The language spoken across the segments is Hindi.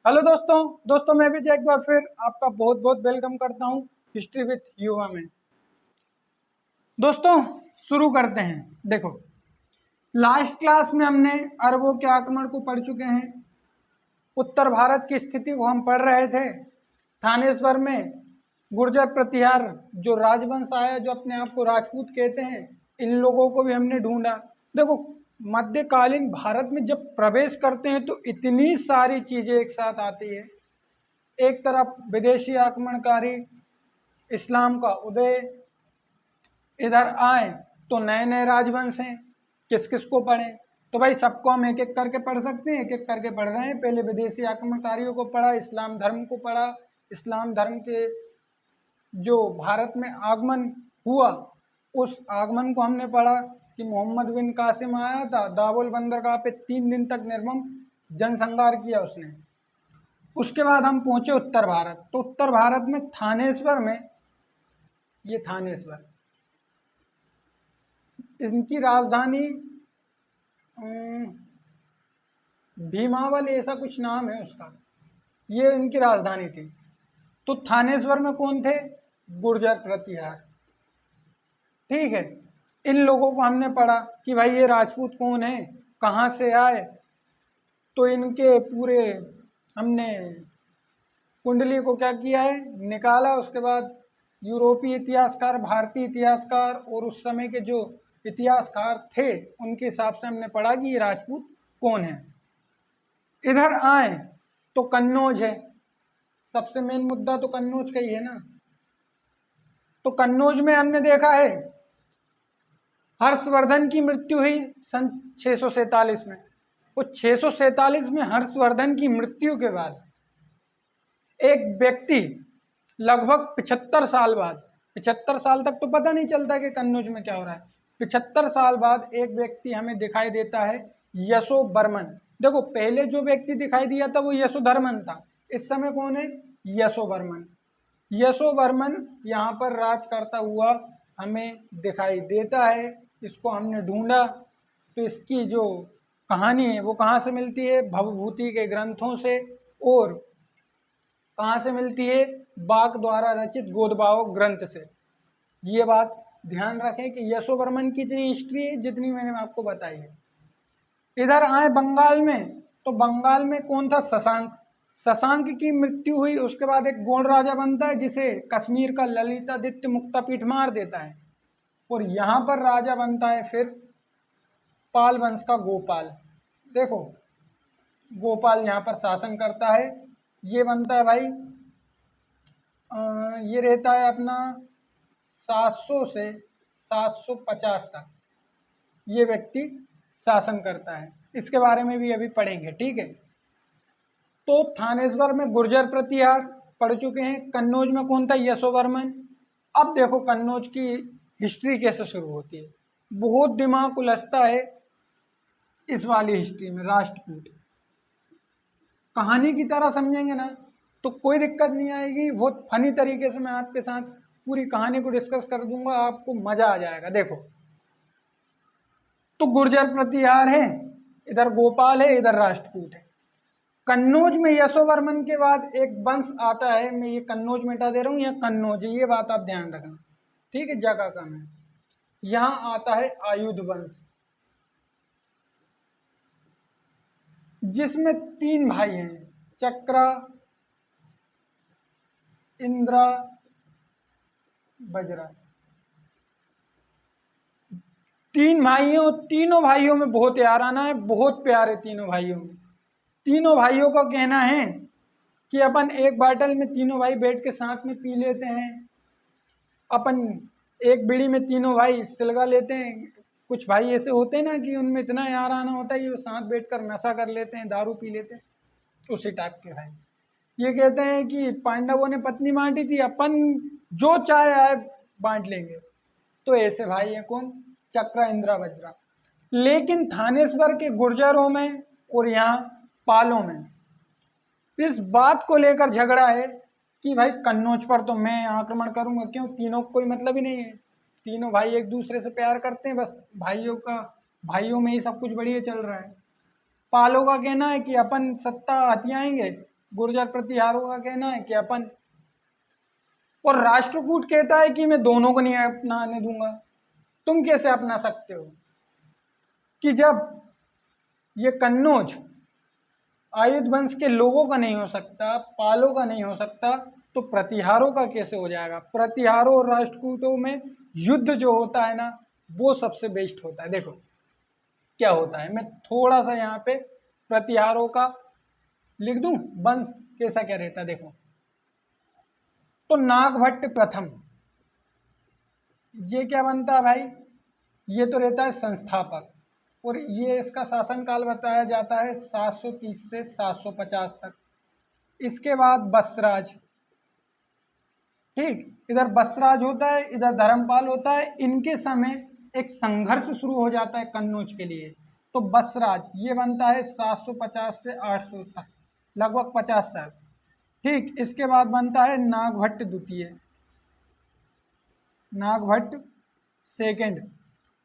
हेलो दोस्तों मैं भी एक बार फिर आपका बहुत बहुत वेलकम करता हूं हिस्ट्री विथ युवा में। दोस्तों शुरू करते हैं। देखो, लास्ट क्लास में हमने अरबों के आक्रमण को पढ़ चुके हैं। उत्तर भारत की स्थिति को हम पढ़ रहे थे। थानेश्वर में गुर्जर प्रतिहार जो राजवंश आया, जो अपने आप को राजपूत कहते हैं, इन लोगों को भी हमने ढूंढा। देखो, मध्यकालीन भारत में जब प्रवेश करते हैं तो इतनी सारी चीजें एक साथ आती है। एक तरफ विदेशी आक्रमणकारी, इस्लाम का उदय, इधर आए तो नए नए राजवंश हैं, किस किस को पढ़ें? तो भाई सबको हम एक एक करके पढ़ सकते हैं, एक एक करके पढ़ रहे हैं। पहले विदेशी आक्रमणकारियों को पढ़ा, इस्लाम धर्म को पढ़ा, इस्लाम धर्म के जो भारत में आगमन हुआ उस आगमन को हमने पढ़ा कि मोहम्मद बिन कासिम आया था, दावोल बंदरगाह पे 3 दिन तक निर्मम जनसंहार किया उसने। उसके बाद हम पहुंचे उत्तर भारत। तो उत्तर भारत में थानेश्वर में, ये थानेश्वर, इनकी राजधानी भीमावल ऐसा कुछ नाम है उसका, ये इनकी राजधानी थी। तो थानेश्वर में कौन थे? गुर्जर प्रतिहार। ठीक है, इन लोगों को हमने पढ़ा कि भाई ये राजपूत कौन है, कहाँ से आए। तो इनके पूरे हमने कुंडली को क्या किया है, निकाला। उसके बाद यूरोपीय इतिहासकार, भारतीय इतिहासकार और उस समय के जो इतिहासकार थे उनके हिसाब से हमने पढ़ा कि ये राजपूत कौन है। इधर आए तो कन्नौज है। सबसे मेन मुद्दा तो कन्नौज का ही है ना। तो कन्नौज में हमने देखा है हर्षवर्धन की मृत्यु हुई सन 647 में। वो 647 में हर्षवर्धन की मृत्यु के बाद एक व्यक्ति लगभग 75 साल बाद, 75 साल तक तो पता नहीं चलता कि कन्नौज में क्या हो रहा है, 75 साल बाद एक व्यक्ति हमें दिखाई देता है, यशोवर्मन। देखो, पहले जो व्यक्ति दिखाई दिया था वो यशोधर्मन था, इस समय कौन है? यशोवर्मन। यशोवर्मन यहाँ पर राज करता हुआ हमें दिखाई देता है। इसको हमने ढूंढा तो इसकी जो कहानी है वो कहाँ से मिलती है? भवभूति के ग्रंथों से। और कहाँ से मिलती है? बाक द्वारा रचित गोदबाव ग्रंथ से। ये बात ध्यान रखें कि यशोवर्मन की इतनी हिस्ट्री है जितनी मैंने आपको बताई है। इधर आए बंगाल में, तो बंगाल में कौन था? शशांक। शशांक की मृत्यु हुई। उसके बाद एक गोंड राजा बनता है जिसे कश्मीर का ललितादित्य मुक्तापीठ मार देता है। और यहाँ पर राजा बनता है फिर पाल वंश का गोपाल। देखो, गोपाल यहाँ पर शासन करता है। ये बनता है भाई, ये रहता है अपना 700 से 750 तक ये व्यक्ति शासन करता है। इसके बारे में भी अभी पढ़ेंगे, ठीक है। तो थानेश्वर में गुर्जर प्रतिहार पढ़ चुके हैं। कन्नौज में कौन था? यशोवर्मन। अब देखो कन्नौज की हिस्ट्री कैसे शुरू होती है। बहुत दिमाग उलझता है इस वाली हिस्ट्री में। राष्ट्रकूट कहानी की तरह समझेंगे ना तो कोई दिक्कत नहीं आएगी। बहुत फनी तरीके से मैं आपके साथ पूरी कहानी को डिस्कस कर दूंगा, आपको मजा आ जाएगा। देखो, तो गुर्जर प्रतिहार है, इधर गोपाल है, इधर राष्ट्रकूट है। कन्नौज में यशोवर्मन के बाद एक वंश आता है। मैं ये कन्नौज मिटा दे रहा हूँ, यह कन्नौज है, ये बात आप ध्यान रखना, ठीक है। जगह कम है। यहाँ आता है आयुध वंश, जिसमें 3 भाई हैं, चक्रा, इंद्रा, बजरा। 3 भाई हैं और तीनों भाइयों में बहुत याराना है, बहुत प्यार है तीनों भाइयों में। तीनों भाइयों का कहना है कि अपन एक बाटल में तीनों भाई बैठ के साथ में पी लेते हैं। अपन एक बीड़ी में तीनों भाई सिलगा लेते हैं। कुछ भाई ऐसे होते हैं ना कि उनमें इतना याराना होता है कि वो साथ बैठकर नशा कर लेते हैं, दारू पी लेते हैं, उसी टाइप के भाई। ये कहते हैं कि पांडवों ने पत्नी बांटी थी, अपन जो चाहे आए बांट लेंगे। तो ऐसे भाई हैं कौन? चक्रा, इंद्रा, वज्रा। लेकिन थानेश्वर के गुर्जरों में और यहाँ पालों में इस बात को लेकर झगड़ा है कि भाई कन्नौज पर तो मैं आक्रमण करूंगा। क्यों? तीनों को कोई मतलब ही नहीं है। तीनों भाई एक दूसरे से प्यार करते हैं, बस भाइयों में ही सब कुछ बढ़िया चल रहा है। पालों का कहना है कि अपन सत्ता हथियाएंगे गुर्जर प्रतिहारों का कहना है कि अपन, और राष्ट्रकूट कहता है कि मैं दोनों को नहीं अपनाने दूंगा। तुम कैसे अपना सकते हो कि जब ये कन्नौज आयुध वंश के लोगों का नहीं हो सकता, पालों का नहीं हो सकता, तो प्रतिहारों का कैसे हो जाएगा। प्रतिहारों और राष्ट्रकूटों में युद्ध जो होता है ना, वो सबसे बेस्ट होता है। देखो क्या होता है, मैं थोड़ा सा यहाँ पे प्रतिहारों का लिख दूं, वंश कैसा क्या रहता है। देखो तो नागभट्ट प्रथम, ये क्या बनता है भाई, ये तो रहता है संस्थापक, और ये इसका शासनकाल बताया जाता है 730 से 750 तक। इसके बाद बसराज, ठीक, इधर बसराज होता है, इधर धर्मपाल होता है। इनके समय एक संघर्ष शुरू हो जाता है कन्नौज के लिए। तो बसराज ये बनता है 750 से 800 तक, लगभग 50 साल। ठीक, इसके बाद बनता है नागभट्ट द्वितीय, नागभट्ट सेकंड,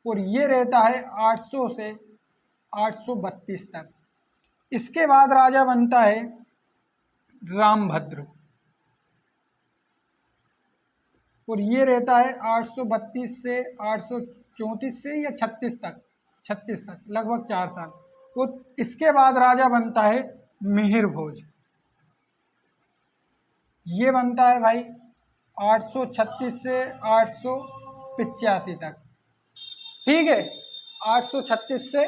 और ये रहता है 800 से 832 तक। इसके बाद राजा बनता है रामभद्र, और ये रहता है 832 से 834 से या 36 तक, लगभग 4 साल। तो इसके बाद राजा बनता है मिहिर भोज, ये बनता है भाई 836 से 885 तक। ठीक है, 836 से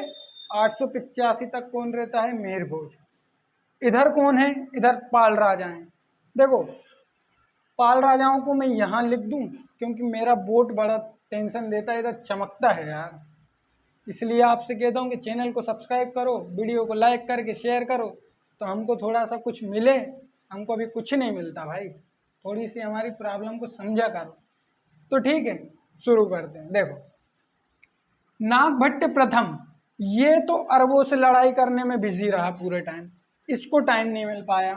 885 तक कौन रहता है, मिहिर भोज। इधर कौन है, इधर पाल राजा हैं। देखो पाल राजाओं को मैं यहाँ लिख दूं क्योंकि मेरा बोर्ड बड़ा टेंशन देता है, इधर चमकता है यार, इसलिए आपसे कहता हूँ कि चैनल को सब्सक्राइब करो, वीडियो को लाइक करके शेयर करो, तो हमको थोड़ा सा कुछ मिले। हमको अभी कुछ नहीं मिलता भाई, थोड़ी सी हमारी प्रॉब्लम को समझा करो। तो ठीक है, शुरू करते हैं। देखो नागभट्ट प्रथम, ये तो अरबों से लड़ाई करने में बिजी रहा पूरे टाइम, इसको टाइम नहीं मिल पाया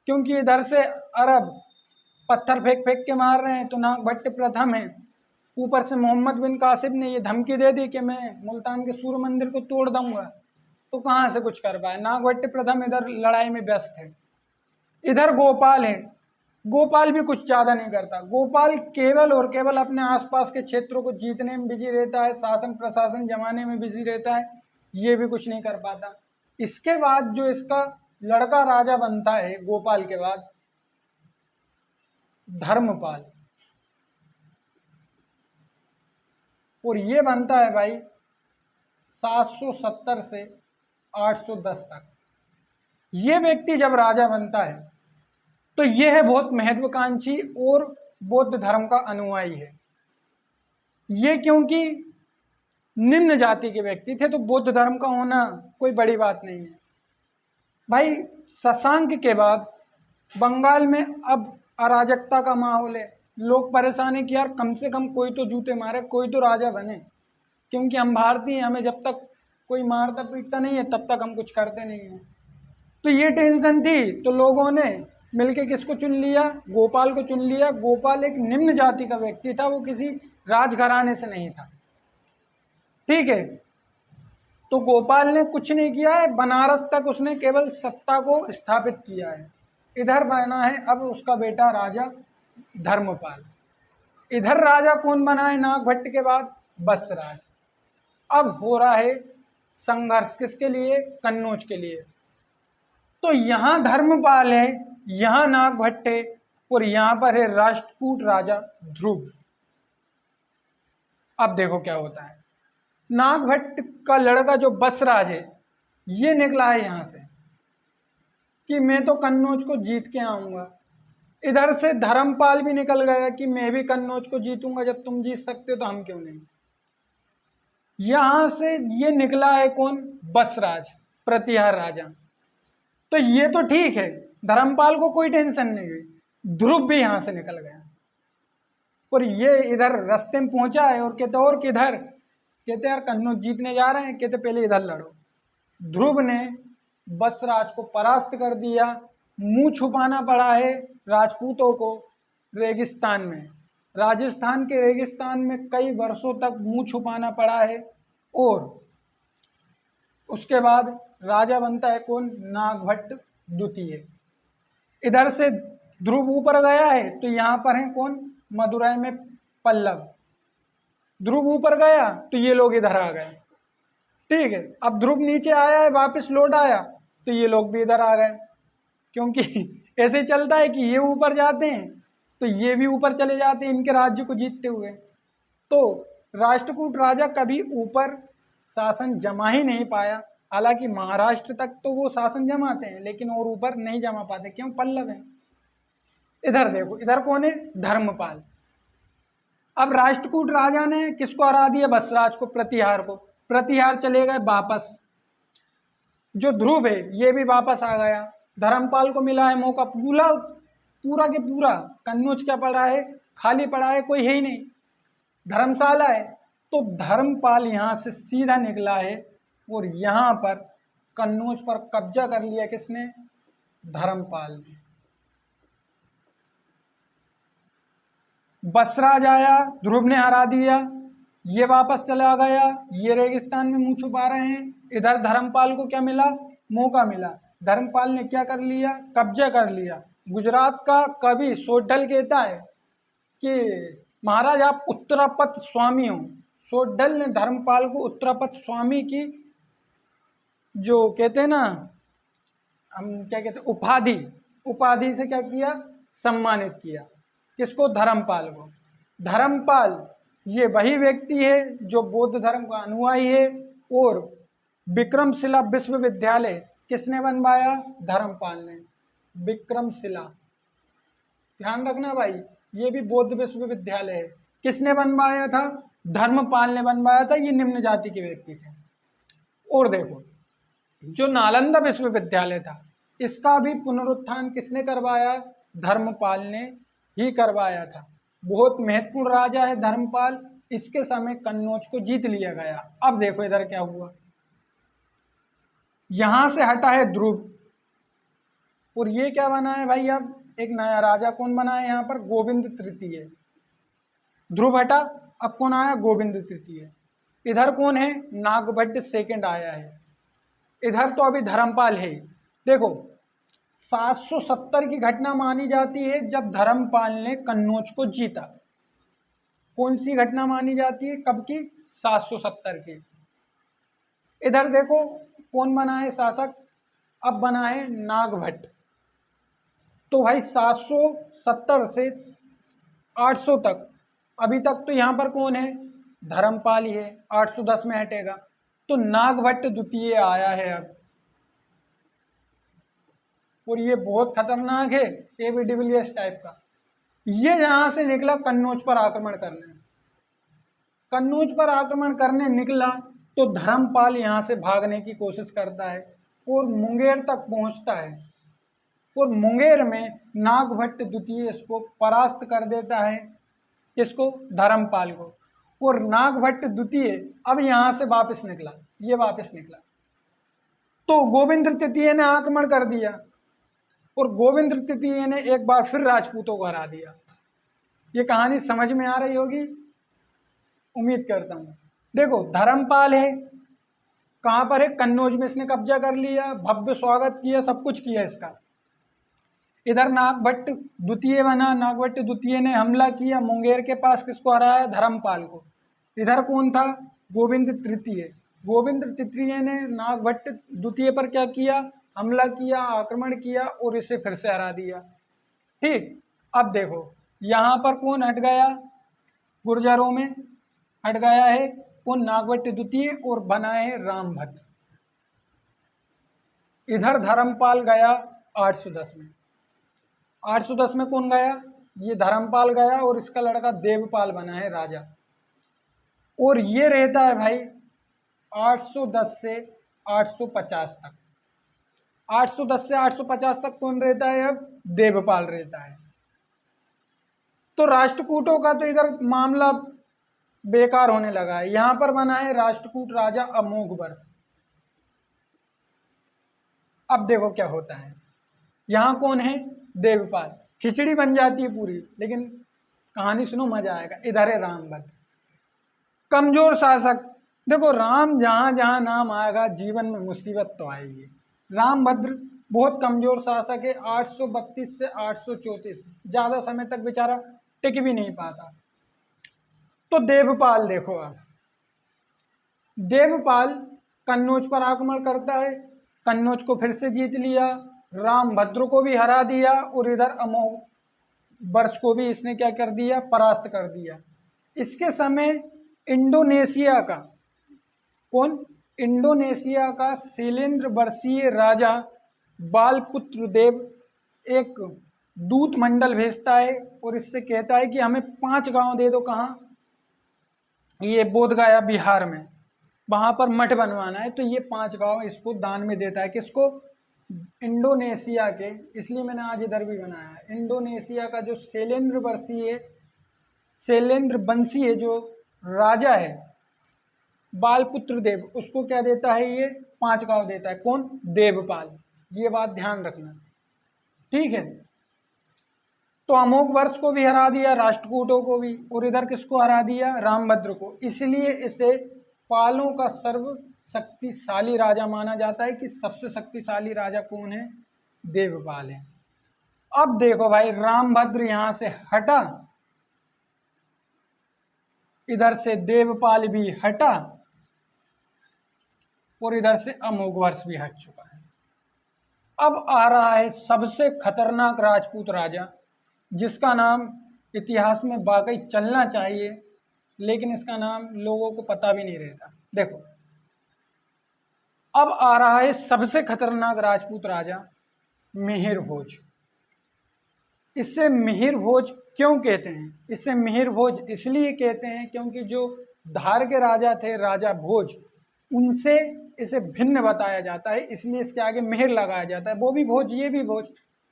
क्योंकि इधर से अरब पत्थर फेंक फेंक के मार रहे हैं। तो नागभट्ट प्रथम है, ऊपर से मोहम्मद बिन कासिम ने ये धमकी दे दी कि मैं मुल्तान के सूर्य मंदिर को तोड़ दूंगा, तो कहाँ से कुछ कर पाए। नागभट्ट प्रथम इधर लड़ाई में व्यस्त है। इधर गोपाल है, गोपाल भी कुछ ज़्यादा नहीं करता। गोपाल केवल और केवल अपने आसपास के क्षेत्रों को जीतने में बिजी रहता है, शासन प्रशासन जमाने में बिजी रहता है, ये भी कुछ नहीं कर पाता। इसके बाद जो इसका लड़का राजा बनता है गोपाल के बाद, धर्मपाल, और ये बनता है भाई 770 से 810 तक। ये व्यक्ति जब राजा बनता है तो यह है बहुत महत्वाकांक्षी और बौद्ध धर्म का अनुयायी है। ये क्योंकि निम्न जाति के व्यक्ति थे, तो बौद्ध धर्म का होना कोई बड़ी बात नहीं है भाई। शशांक के बाद बंगाल में अब अराजकता का माहौल है, लोग परेशान है कि यार कम से कम कोई तो जूते मारे, कोई तो राजा बने, क्योंकि हम भारतीय, हमें जब तक कोई मारता पीटता नहीं है तब तक हम कुछ करते नहीं हैं। तो ये टेंशन थी, तो लोगों ने मिलके किसको चुन लिया, गोपाल को चुन लिया। गोपाल एक निम्न जाति का व्यक्ति था, वो किसी राजघराने से नहीं था। ठीक है, तो गोपाल ने कुछ नहीं किया है, बनारस तक उसने केवल सत्ता को स्थापित किया है। इधर बना है अब उसका बेटा राजा धर्मपाल। इधर राजा कौन बना है नागभट्ट के बाद, बसराज। अब हो रहा है संघर्ष, किसके लिए, कन्नौज के लिए। तो यहाँ धर्मपाल है, यहाँ नागभट्ट है, और यहाँ पर है राष्ट्रकूट राजा ध्रुव। अब देखो क्या होता है, नागभट्ट का लड़का जो बसराज है, ये निकला है यहाँ से कि मैं तो कन्नौज को जीत के आऊँगा। इधर से धर्मपाल भी निकल गया कि मैं भी कन्नौज को जीतूंगा, जब तुम जीत सकते हो तो हम क्यों नहीं। यहाँ से ये निकला है कौन, बसराज, प्रतिहार राजा। तो ये तो ठीक है, धर्मपाल को कोई टेंशन नहीं हुई, ध्रुव भी यहाँ से निकल गया। और ये इधर रास्ते में पहुंचा है और कहते और किधर, कहते यार कन्नौज जीतने जा रहे हैं, कहते पहले इधर लड़ो। ध्रुव ने बसराज को परास्त कर दिया, मुंह छुपाना पड़ा है राजपूतों को रेगिस्तान में, राजस्थान के रेगिस्तान में कई वर्षों तक मुंह छुपाना पड़ा है। और उसके बाद राजा बनता है कौन, नागभट्ट द्वितीय। इधर से ध्रुव ऊपर गया है तो यहाँ पर है कौन, मदुरै में पल्लव। ध्रुव ऊपर गया तो ये लोग इधर आ गए, ठीक है। अब ध्रुव नीचे आया है, वापस लौट आया तो ये लोग भी इधर आ गए, क्योंकि ऐसे चलता है कि ये ऊपर जाते हैं तो ये भी ऊपर चले जाते हैं इनके राज्य को जीतते हुए। तो राष्ट्रकूट राजा कभी ऊपर शासन जमा ही नहीं पाया। हालांकि महाराष्ट्र तक तो वो शासन जमाते हैं लेकिन और ऊपर नहीं जमा पाते, क्यों, पल्लव है। इधर देखो, इधर कौन है, धर्मपाल। अब राष्ट्रकूट राजा ने किसको हरा दिया, बसराज को, प्रतिहार को। प्रतिहार चले गए वापस। जो ध्रुव है ये भी वापस आ गया। धर्मपाल को मिला है मौका, पूरा के पूरा कन्नौज क्या पड़ा है, खाली पड़ा है, कोई है ही नहीं, धर्मशाला है। तो धर्मपाल यहाँ से सीधा निकला है और यहाँ पर कन्नौज पर कब्जा कर लिया किसने, धर्मपाल ने। बसराज आया, ध्रुव ने हरा दिया, ये वापस चला गया, ये रेगिस्तान में मुंह छुपा रहे हैं। इधर धर्मपाल को क्या मिला, मौका मिला। धर्मपाल ने क्या कर लिया, कब्जा कर लिया। गुजरात का कवि सोडल कहता है कि महाराज आप उत्तरापत स्वामी हो। सोडल ने धर्मपाल को उत्तरापत स्वामी की, जो कहते हैं ना, हम क्या कहते हैं, उपाधि से क्या किया, सम्मानित किया। किसको, धर्मपाल को। धर्मपाल ये वही व्यक्ति है जो बौद्ध धर्म का अनुयायी है, और विक्रमशिला विश्वविद्यालय किसने बनवाया, धर्मपाल ने। विक्रमशिला, ध्यान रखना भाई, ये भी बौद्ध विश्वविद्यालय है। किसने बनवाया था, धर्मपाल ने बनवाया था। ये निम्न जाति के व्यक्ति थे। और देखो, जो नालंदा विश्वविद्यालय था इसका भी पुनरुत्थान किसने करवाया, धर्मपाल ने ही करवाया था। बहुत महत्वपूर्ण राजा है धर्मपाल। इसके समय कन्नौज को जीत लिया गया। अब देखो इधर क्या हुआ, यहां से हटा है ध्रुव, और ये क्या बना है भाई, अब एक नया राजा कौन बना है यहाँ पर, गोविंद तृतीय। ध्रुव हटा, अब कौन आया, गोविंद तृतीय। इधर कौन है, नागभट्ट सेकंड आया है। इधर तो अभी धर्मपाल है। देखो 770 की घटना मानी जाती है जब धर्मपाल ने कन्नौज को जीता। कौन सी घटना मानी जाती है, कब की, 770 की। इधर देखो कौन बना है शासक, अब बना है नागभट्ट। तो भाई 770 से 800 तक, अभी तक तो यहाँ पर कौन है, धर्मपाल ही है। 810 में हटेगा तो नागभट्ट द्वितीय आया है अब। और ये बहुत खतरनाक है, एबी डिविलियर्स टाइप का। ये यहां से निकला कन्नौज पर आक्रमण करने। कन्नौज पर आक्रमण करने निकला तो धर्मपाल यहां से भागने की कोशिश करता है और मुंगेर तक पहुंचता है। और मुंगेर में नागभट्ट द्वितीय इसको परास्त कर देता है, इसको, धर्मपाल को। और नागभट्ट द्वितीय अब यहां से वापस निकला, ये वापस निकला तो गोविंद तृतीय ने आक्रमण कर दिया, और गोविंद तृतीय ने एक बार फिर राजपूतों को हरा दिया। ये कहानी समझ में आ रही होगी, उम्मीद करता हूँ। देखो धर्मपाल है, कहाँ पर है, कन्नौज में इसने कब्जा कर लिया, भव्य स्वागत किया, सब कुछ किया इसका। इधर नागभट्ट द्वितीय बना, नागभट्ट द्वितीय ने हमला किया, मुंगेर के पास किसको हराया, धर्मपाल को। इधर कौन था, गोविंद तृतीय। गोविंद तृतीय ने नागभट्ट द्वितीय पर क्या किया, हमला किया, आक्रमण किया और इसे फिर से हरा दिया। ठीक, अब देखो यहाँ पर कौन हट गया, गुर्जरों में हट गया है कौन, नागभट्ट द्वितीय, और बना है रामभद्र। इधर धर्मपाल गया 810 में। 810 में कौन गया, ये धर्मपाल गया, और इसका लड़का देवपाल बना है राजा। और ये रहता है भाई 810 से 850 तक। 810 से 850 तक कौन रहता है, अब देवपाल रहता है। तो राष्ट्रकूटों का तो इधर मामला बेकार होने लगा है। यहां पर बना है राष्ट्रकूट राजा अमोघ वर्ष। अब देखो क्या होता है, यहां कौन है, देवपाल। खिचड़ी बन जाती है पूरी, लेकिन कहानी सुनो मजा आएगा। इधर है रामभद्र, कमजोर शासक। देखो राम जहां जहां नाम आएगा जीवन में मुसीबत तो आएगी। रामभद्र बहुत कमजोर शासक है, 832 से 834, ज़्यादा समय तक बेचारा टिक भी नहीं पाता। तो देवपाल देखो आप, देवपाल कन्नौज पर आक्रमण करता है, कन्नौज को फिर से जीत लिया, रामभद्र को भी हरा दिया और इधर अमोघ वर्ष को भी इसने क्या कर दिया, परास्त कर दिया। इसके समय इंडोनेशिया का कौन, इंडोनेशिया का शैलेंद्र वर्षीय राजा बालपुत्र देव एक दूत मंडल भेजता है और इससे कहता है कि हमें 5 गांव दे दो। कहाँ, ये बोधगया बिहार में, वहां पर मठ बनवाना है। तो ये 5 गांव इसको दान में देता है, किसको, इंडोनेशिया के, इसलिए मैंने आज इधर भी बनाया है, इंडोनेशिया का जो शैलेंद्र वंशीय जो राजा है बालपुत्र देव, उसको क्या देता है, ये 5 गांव देता है। कौन, देवपाल। ये बात ध्यान रखना, ठीक है। तो अमोघ वर्ष को भी हरा दिया, राष्ट्रकूटों को भी, और इधर किसको हरा दिया, रामभद्र को। इसलिए इसे पालों का सर्व शक्तिशाली राजा माना जाता है कि सबसे शक्तिशाली राजा कौन है, देवपाल है। अब देखो भाई, रामभद्र यहां से हटा, इधर से देवपाल भी हटा और इधर से अमोघ वर्ष भी हट चुका है। अब आ रहा है सबसे खतरनाक राजपूत राजा, जिसका नाम इतिहास में वाकई चलना चाहिए, लेकिन इसका नाम लोगों को पता भी नहीं रहता। देखो, अब आ रहा है सबसे खतरनाक राजपूत राजा, मिहिर भोज। इससे मिहिर भोज क्यों कहते हैं, इससे मिहिर भोज इसलिए कहते हैं क्योंकि जो धार के राजा थे, राजा भोज, उनसे इसे भिन्न बताया जाता है, इसलिए इसके आगे मिहिर लगाया जाता है। वो भी भोज, ये भी भोज,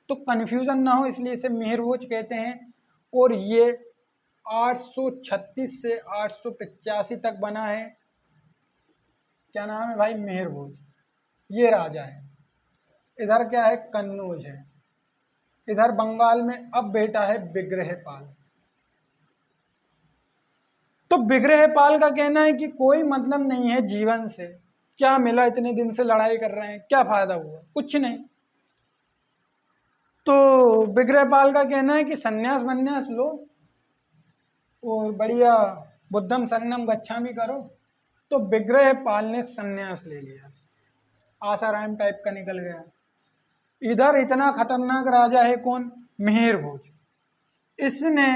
तो कन्फ्यूजन ना हो, इसलिए इसे मिहिर भोज कहते हैं। और ये 836 से 885 तक बना है। क्या नाम है भाई, मिहिर भोज, ये राजा है। इधर क्या है, कन्नौज है। इधर बंगाल में अब बेटा है विग्रहपाल। तो विग्रहपाल का कहना है कि कोई मतलब नहीं है जीवन से, क्या मिला, इतने दिन से लड़ाई कर रहे हैं, क्या फायदा हुआ, कुछ नहीं। तो विग्रहपाल का कहना है कि सन्यास वन्यास लो और बढ़िया बुद्धम शरणम गच्छामि करो। तो विग्रहपाल ने सन्यास ले लिया, आसाराम टाइप का निकल गया। इधर इतना खतरनाक राजा है कौन, मिहिर भोज। इसने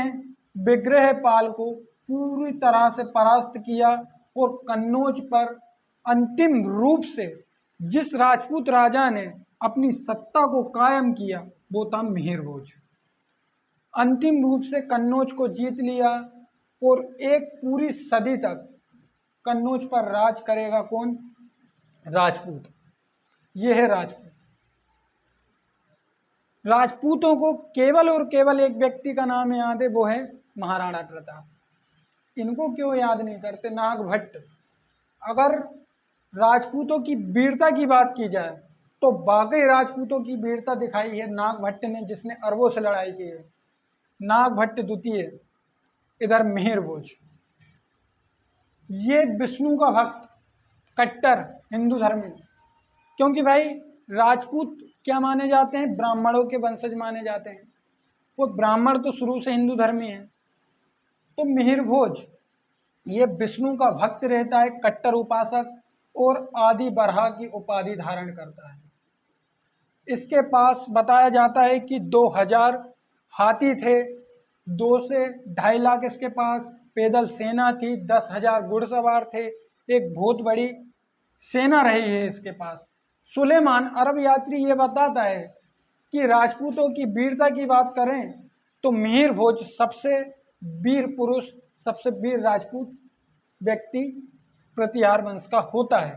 विग्रहपाल को पूरी तरह से परास्त किया और कन्नौज पर अंतिम रूप से जिस राजपूत राजा ने अपनी सत्ता को कायम किया वो था मिहिर भोज। अंतिम रूप से कन्नौज को जीत लिया और एक पूरी सदी तक कन्नौज पर राज करेगा कौन, राजपूत। ये है राजपूत। राजपूतों को केवल और केवल एक व्यक्ति का नाम याद है, वो है महाराणा प्रताप। इनको क्यों याद नहीं करते, नागभट्ट। अगर राजपूतों की वीरता की बात की जाए तो वाकई राजपूतों की वीरता दिखाई है नागभट्ट ने, जिसने अरबों से लड़ाई की है। नागभट्ट द्वितीय। इधर मिहिर भोज, ये विष्णु का भक्त, कट्टर हिंदू धर्मी। क्योंकि भाई राजपूत क्या माने जाते हैं, ब्राह्मणों के वंशज माने जाते हैं। वो ब्राह्मण तो शुरू से हिंदू धर्मी है। तो मिहिर भोज ये विष्णु का भक्त रहता है, कट्टर उपासक, और आदि बरहा की उपाधि धारण करता है। इसके पास बताया जाता है कि 2000 हाथी थे, 2 से 2.5 लाख इसके पास पैदल सेना थी, 10,000 घुड़सवार थे, एक बहुत बड़ी सेना रही है इसके पास। सुलेमान अरब यात्री ये बताता है कि राजपूतों की वीरता की बात करें तो मिहिर भोज सबसे वीर पुरुष, सबसे वीर राजपूत व्यक्ति प्रतिहार वंश का होता है।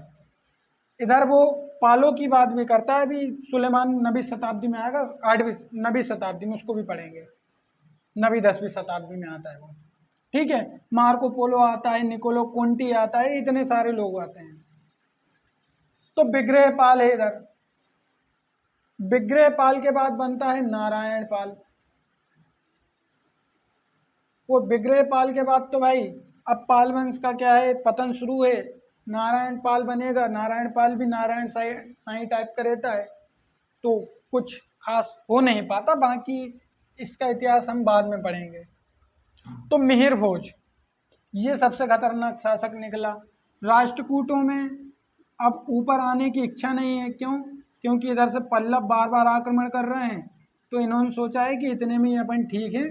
इधर वो पालों की बात भी करता है। अभी सुलेमान 9वीं शताब्दी में आएगा, 9वीं शताब्दी में, उसको भी पढ़ेंगे, 9वीं 10वीं शताब्दी में आता है वो, ठीक है। मार्को पोलो आता है, निकोलो कोंटी आता है, इतने सारे लोग आते हैं। तो विग्रहपाल है इधर। विग्रहपाल के बाद बनता है नारायण पाल। वो विग्रहपाल के बाद तो भाई अब पाल वंश का क्या है, पतन शुरू है। नारायण पाल बनेगा। नारायण पाल भी नारायण साई टाइप का रहता है। तो कुछ खास हो नहीं पाता, बाकी इसका इतिहास हम बाद में पढ़ेंगे। तो मिहिर भोज ये सबसे खतरनाक शासक निकला। राष्ट्रकूटों में अब ऊपर आने की इच्छा नहीं है, क्यों? क्योंकि इधर से पल्लव बार बार आक्रमण कर रहे हैं, तो इन्होंने सोचा है कि इतने में ही अपन ठीक है,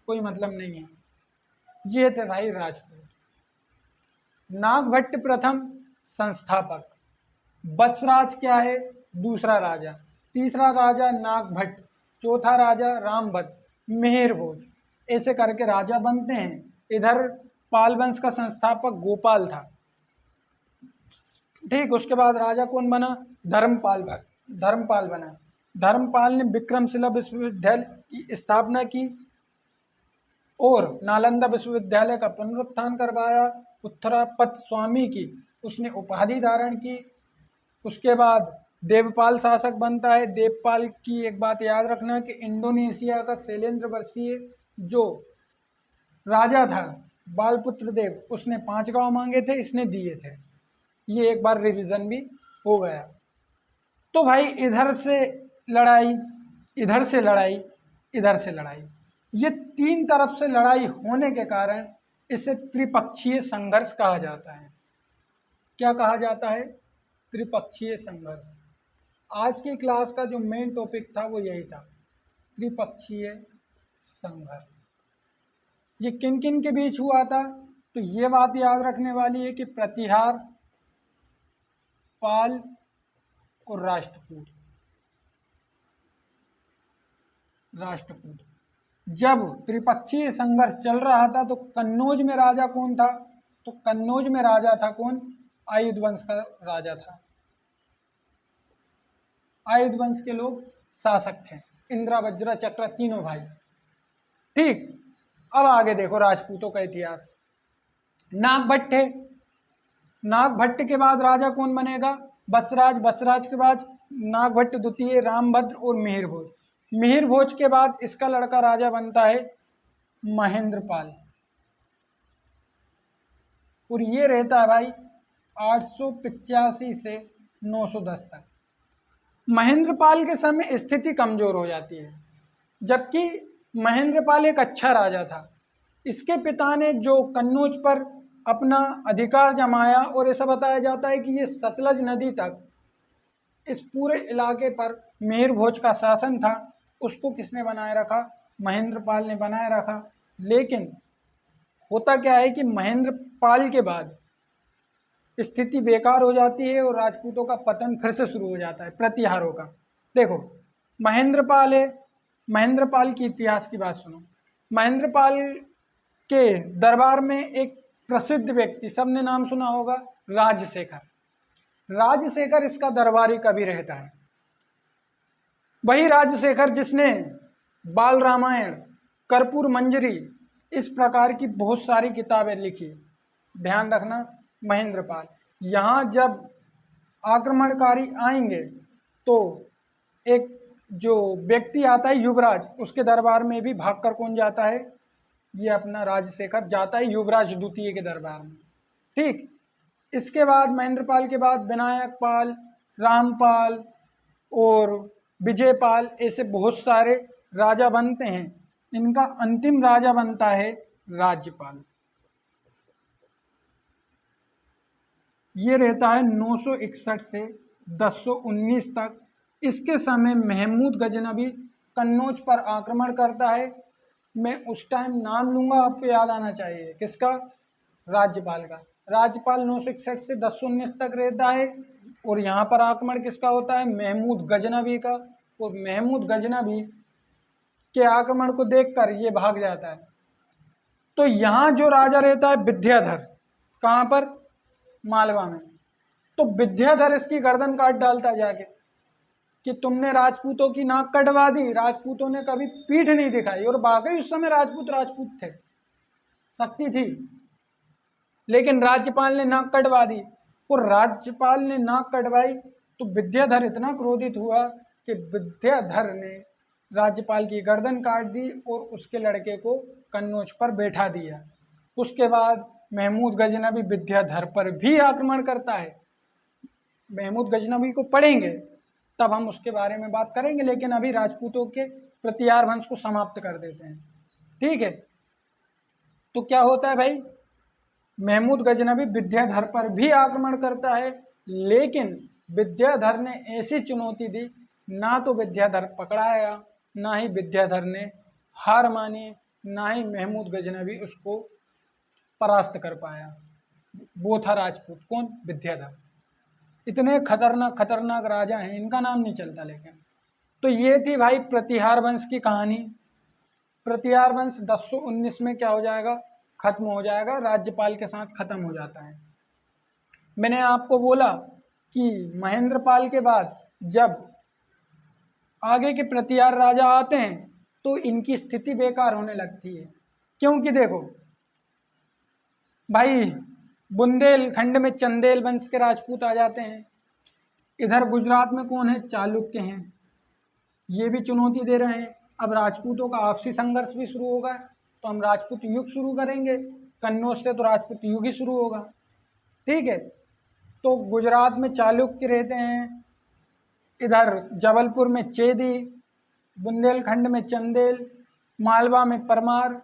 कोई मतलब नहीं है। ये थे भाई राजपूत। नागभट्ट प्रथम संस्थापक, बसराज क्या है? दूसरा राजा, तीसरा राजा नागभट्ट, चौथा राजा रामभद्र, मिहिर भोज, ऐसे करके राजा बनते हैं। इधर पाल वंश का संस्थापक गोपाल था। ठीक, उसके बाद राजा कौन बना? धर्मपाल बना। धर्मपाल ने विक्रमशिला विश्वविद्यालय की स्थापना की और नालंदा विश्वविद्यालय का पुनरुत्थान करवाया। उत्तरापत स्वामी की उसने उपाधि धारण की। उसके बाद देवपाल शासक बनता है। देवपाल की एक बात याद रखना कि इंडोनेशिया का शैलेंद्र वर्षीय जो राजा था बालपुत्र देव, उसने 5 गांव मांगे थे, इसने दिए थे। ये एक बार रिवीजन भी हो गया। तो भाई इधर से लड़ाई, इधर से लड़ाई, इधर से लड़ाई, ये 3 तरफ से लड़ाई होने के कारण इसे त्रिपक्षीय संघर्ष कहा जाता है। क्या कहा जाता है? त्रिपक्षीय संघर्ष। आज की क्लास का जो मेन टॉपिक था वो यही था, त्रिपक्षीय संघर्ष। ये किन किन के बीच हुआ था? तो ये बात याद रखने वाली है कि प्रतिहार, पाल और राष्ट्रकूट। जब त्रिपक्षीय संघर्ष चल रहा था तो कन्नौज में राजा कौन था? तो कन्नौज में राजा था कौन? आयुध वंश का राजा था। आयुध वंश के लोग शासक थे, इंद्रा, वज्रा, चक्र, तीनों भाई। ठीक, अब आगे देखो राजपूतों का इतिहास। नागभट्ट है, नागभट्ट के बाद राजा कौन बनेगा? बसराज। बसराज के बाद नागभट्ट द्वितीय, रामभद्र और मिहिर भोज। मिहिर भोज के बाद इसका लड़का राजा बनता है महेंद्रपाल, और ये रहता है भाई 885 से 910 तक। महेंद्रपाल के समय स्थिति कमजोर हो जाती है, जबकि महेंद्रपाल एक अच्छा राजा था। इसके पिता ने जो कन्नौज पर अपना अधिकार जमाया, और ऐसा बताया जाता है कि ये सतलज नदी तक इस पूरे इलाके पर मिहिर भोज का शासन था। उसको किसने बनाए रखा? महेंद्रपाल ने बनाए रखा। लेकिन होता क्या है कि महेंद्रपाल के बाद स्थिति बेकार हो जाती है और राजपूतों का पतन फिर से शुरू हो जाता है, प्रतिहारों का। देखो, महेंद्रपाल है, महेंद्रपाल की इतिहास की बात सुनो। महेंद्रपाल के दरबार में एक प्रसिद्ध व्यक्ति, सबने नाम सुना होगा, राजशेखर। राजशेखर इसका दरबारी कवि रहता है। वही राजशेखर जिसने बाल रामायण, कर्पूर मंजरी, इस प्रकार की बहुत सारी किताबें लिखी। ध्यान रखना, महेंद्रपाल। यहाँ जब आक्रमणकारी आएंगे तो एक जो व्यक्ति आता है युवराज, उसके दरबार में भी भागकर कौन जाता है? ये अपना राजशेखर जाता है युवराज द्वितीय के दरबार में। ठीक, इसके बाद महेंद्रपाल के बाद विनायक पाल, रामपाल और विजयपाल, ऐसे बहुत सारे राजा बनते हैं। इनका अंतिम राजा बनता है राज्यपाल। ये रहता है 961 से 1019 तक। इसके समय महमूद गजनबी कन्नौज पर आक्रमण करता है। मैं उस टाइम नाम लूँगा, आपको याद आना चाहिए, किसका? राज्यपाल का। राज्यपाल 961 से 1019 तक रहता है, और यहाँ पर आक्रमण किसका होता है? महमूद गजनबी का। और महमूद गजनबी के आक्रमण को देखकर ये भाग जाता है। तो यहाँ जो राजा रहता है विद्याधर, कहाँ पर? मालवा में। तो विद्याधर इसकी गर्दन काट डालता है जाके कि तुमने राजपूतों की नाक कटवा दी। राजपूतों ने कभी पीठ नहीं दिखाई, और वाकई उस समय राजपूत थे, शक्ति थी, लेकिन राज्यपाल ने नाक कटवा दी। और राज्यपाल ने नाक कटवाई तो विद्याधर इतना क्रोधित हुआ कि विद्याधर ने राज्यपाल की गर्दन काट दी और उसके लड़के को कन्नौज पर बैठा दिया। उसके बाद महमूद गजनबी विद्याधर पर भी आक्रमण करता है। महमूद गजनबी को पढ़ेंगे तब हम उसके बारे में बात करेंगे, लेकिन अभी राजपूतों के प्रतिहार वंश को समाप्त कर देते हैं। ठीक है, तो क्या होता है भाई, महमूद गजनवी विद्याधर पर भी आक्रमण करता है, लेकिन विद्याधर ने ऐसी चुनौती दी, ना तो विद्याधर पकड़ाया, ना ही विद्याधर ने हार मानी, ना ही महमूद गजनवी उसको परास्त कर पाया। वो था राजपूत, कौन? विद्याधर। इतने खतरनाक खतरनाक राजा हैं, इनका नाम नहीं चलता लेकिन। तो ये थी भाई प्रतिहार वंश की कहानी। प्रतिहार वंश 1019 में क्या हो जाएगा? खत्म हो जाएगा, राज्यपाल के साथ खत्म हो जाता है। मैंने आपको बोला कि महेंद्रपाल के बाद जब आगे के प्रतिहार राजा आते हैं तो इनकी स्थिति बेकार होने लगती है, क्योंकि देखो भाई, बुंदेलखंड में चंदेल वंश के राजपूत आ जाते हैं, इधर गुजरात में कौन है? चालुक्य हैं, ये भी चुनौती दे रहे हैं। अब राजपूतों का आपसी संघर्ष भी शुरू होगा, तो हम राजपूत युग शुरू करेंगे, कन्नौज से तो राजपूत युग ही शुरू होगा। ठीक है, तो गुजरात में चालुक्य रहते हैं, इधर जबलपुर में चेदी, बुंदेलखंड में चंदेल, मालवा में परमार,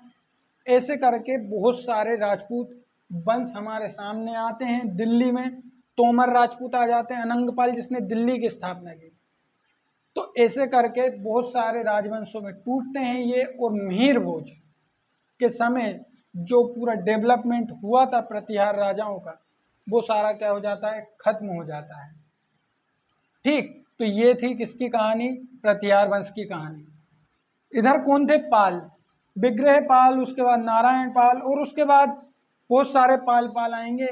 ऐसे करके बहुत सारे राजपूत वंश हमारे सामने आते हैं। दिल्ली में तोमर राजपूत आ जाते हैं, अनंगपाल जिसने दिल्ली की स्थापना की। तो ऐसे करके बहुत सारे राजवंशों में टूटते हैं ये, और मिहिर भोज के समय जो पूरा डेवलपमेंट हुआ था प्रतिहार राजाओं का, वो सारा क्या हो जाता है? खत्म हो जाता है। ठीक, तो ये थी किसकी कहानी? प्रतिहार वंश की कहानी। इधर कौन थे? पाल, विग्रह पाल, उसके बाद नारायण पाल, और उसके बाद बहुत सारे पाल आएंगे।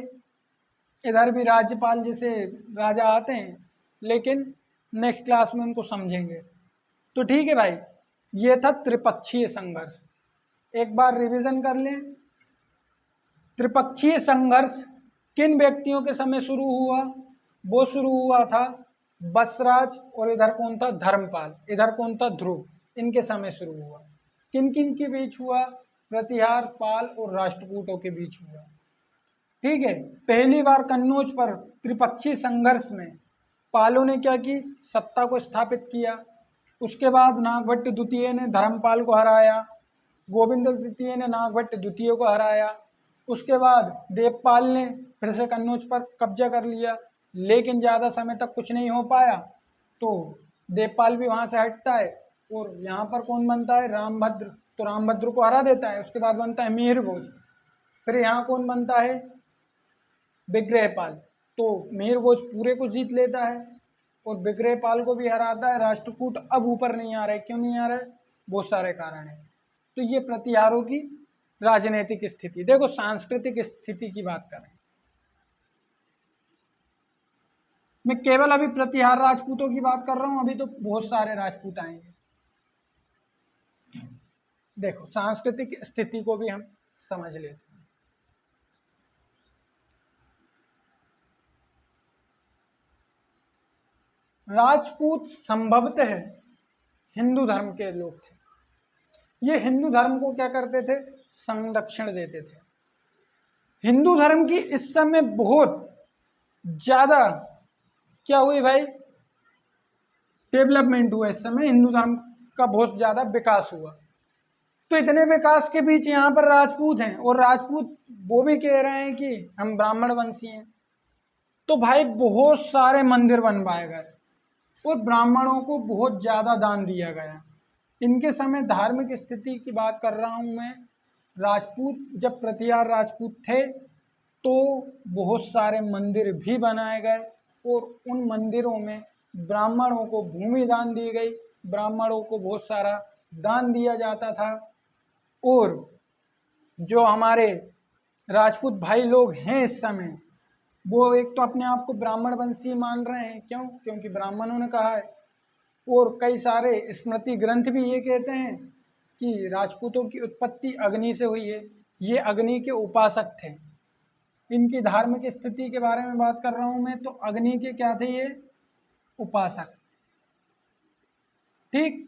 इधर भी राज्यपाल जैसे राजा आते हैं, लेकिन नेक्स्ट क्लास में उनको समझेंगे। तो ठीक है भाई, ये था त्रिपक्षीय संघर्ष। एक बार रिवीजन कर लें। त्रिपक्षीय संघर्ष किन व्यक्तियों के समय शुरू हुआ? वो शुरू हुआ था बसराज, और इधर कौन था? धर्मपाल, इधर कौन था? ध्रुव। इनके समय शुरू हुआ। किन किन के बीच हुआ? प्रतिहार, पाल और राष्ट्रकूटों के बीच हुआ। ठीक है, पहली बार कन्नौज पर त्रिपक्षीय संघर्ष में पालों ने क्या की? सत्ता को स्थापित किया। उसके बाद नागभट्ट द्वितीय ने धर्मपाल को हराया, गोविंद द्वितीय ने नागभट्ट द्वितीय को हराया। उसके बाद देवपाल ने फिर से कन्नौज पर कब्जा कर लिया, लेकिन ज़्यादा समय तक कुछ नहीं हो पाया, तो देवपाल भी वहाँ से हटता है, और यहाँ पर कौन बनता है? रामभद्र। तो रामभद्र को हरा देता है। उसके बाद बनता है मिहिर भोज। फिर यहाँ कौन बनता है? विग्रहपाल। तो मिहिर भोज पूरे को जीत लेता है और विग्रहपाल को भी हराता है। राष्ट्रकूट अब ऊपर नहीं आ रहे। क्यों नहीं आ रहे? बहुत सारे कारण हैं। तो ये प्रतिहारों की राजनीतिक स्थिति। देखो, सांस्कृतिक स्थिति की बात करें, मैं केवल अभी प्रतिहार राजपूतों की बात कर रहा हूं, अभी तो बहुत सारे राजपूत आएंगे। देखो, सांस्कृतिक स्थिति को भी हम समझ लेते हैं। राजपूत संभवतः हिंदू धर्म के लोग थे। ये हिंदू धर्म को क्या करते थे? संरक्षण देते थे। हिंदू धर्म की इस समय बहुत ज्यादा क्या हुई भाई? डेवलपमेंट हुआ। इस समय हिंदू धर्म का बहुत ज्यादा विकास हुआ। तो इतने विकास के बीच यहाँ पर राजपूत हैं, और राजपूत वो भी कह रहे हैं कि हम ब्राह्मण वंशी हैं। तो भाई बहुत सारे मंदिर बनवाए गए और ब्राह्मणों को बहुत ज़्यादा दान दिया गया। इनके समय धार्मिक स्थिति की बात कर रहा हूँ मैं। राजपूत जब प्रतिहार राजपूत थे तो बहुत सारे मंदिर भी बनाए गए, और उन मंदिरों में ब्राह्मणों को भूमि दान दी गई। ब्राह्मणों को बहुत सारा दान दिया जाता था। और जो हमारे राजपूत भाई लोग हैं इस समय, वो एक तो अपने आप को ब्राह्मण वंशी मान रहे हैं। क्यों? क्योंकि ब्राह्मणों ने कहा है। और कई सारे स्मृति ग्रंथ भी ये कहते हैं कि राजपूतों की उत्पत्ति अग्नि से हुई है। ये अग्नि के उपासक थे। इनकी धार्मिक स्थिति के बारे में बात कर रहा हूँ मैं, तो अग्नि के क्या थे? ये उपासक। ठीक,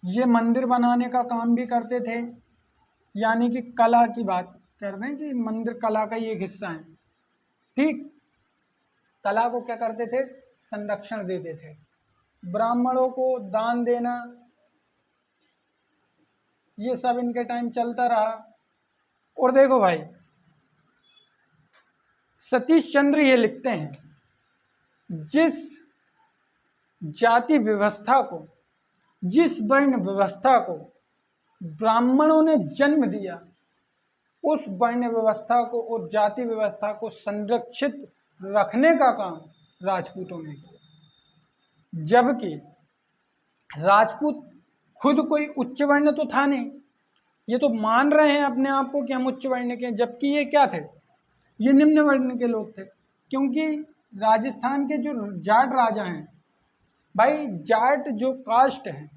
ये मंदिर बनाने का काम भी करते थे, यानी कि कला की बात कर रहे हैं कि मंदिर कला का ही एक हिस्सा है। ठीक, कला को क्या करते थे? संरक्षण देते थे। ब्राह्मणों को दान देना, ये सब इनके टाइम चलता रहा। और देखो भाई, सतीश चंद्र ये लिखते हैं, जिस जाति व्यवस्था को, जिस वर्ण व्यवस्था को ब्राह्मणों ने जन्म दिया, उस वर्ण व्यवस्था को और जाति व्यवस्था को संरक्षित रखने का काम राजपूतों ने किया। जबकि राजपूत खुद कोई उच्च वर्ण तो था नहीं, ये तो मान रहे हैं अपने आप को कि हम उच्च वर्ण के हैं, जबकि ये क्या थे, ये निम्न वर्ण के लोग थे। क्योंकि राजस्थान के जो जाट राजा हैं भाई, जाट जो कास्ट है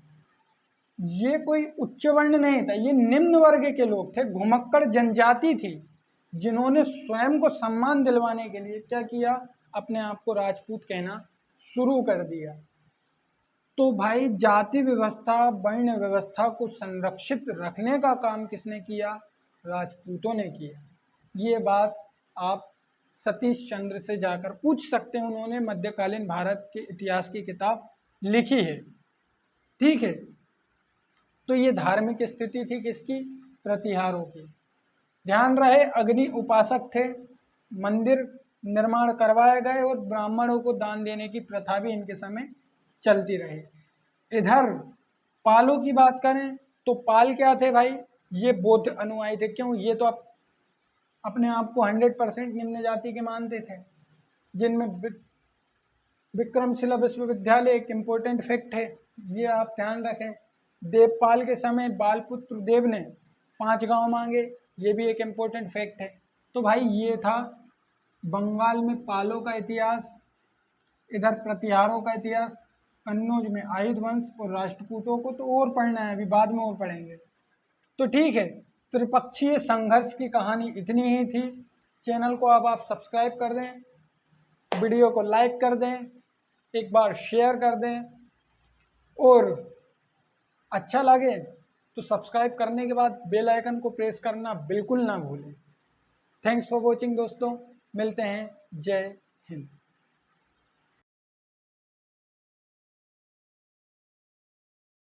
ये कोई उच्च वर्ण नहीं था, ये निम्न वर्ग के लोग थे, घुमक्कड़ जनजाति थी, जिन्होंने स्वयं को सम्मान दिलवाने के लिए क्या किया, अपने आप को राजपूत कहना शुरू कर दिया। तो भाई जाति व्यवस्था, वर्ण व्यवस्था को संरक्षित रखने का काम किसने किया, राजपूतों ने किया। ये बात आप सतीश चंद्र से जाकर पूछ सकते हैं, उन्होंने मध्यकालीन भारत के इतिहास की किताब लिखी है, ठीक है। तो ये धार्मिक स्थिति थी किसकी, प्रतिहारों की। ध्यान रहे अग्नि उपासक थे, मंदिर निर्माण करवाए गए और ब्राह्मणों को दान देने की प्रथा भी इनके समय चलती रही। इधर पालों की बात करें तो पाल क्या थे भाई, ये बौद्ध अनुयायी थे। क्यों, ये तो अपने आप को 100% निम्न जाति के मानते थे, जिनमें विक्रमशिला विश्वविद्यालय एक इम्पोर्टेंट फैक्ट है, ये आप ध्यान रखें। देवपाल के समय बालपुत्र देव ने 5 गांव मांगे, ये भी एक इम्पोर्टेंट फैक्ट है। तो भाई ये था बंगाल में पालों का इतिहास, इधर प्रतिहारों का इतिहास, कन्नौज में आयुध वंश और राष्ट्रकूटों को तो और पढ़ना है, अभी बाद में और पढ़ेंगे। तो ठीक है, त्रिपक्षीय संघर्ष की कहानी इतनी ही थी। चैनल को अब आप सब्सक्राइब कर दें, वीडियो को लाइक कर दें, एक बार शेयर कर दें, और अच्छा लगे तो सब्सक्राइब करने के बाद बेल आइकन को प्रेस करना बिल्कुल ना भूलें। थैंक्स फॉर वॉचिंग दोस्तों, मिलते हैं, जय हिंद।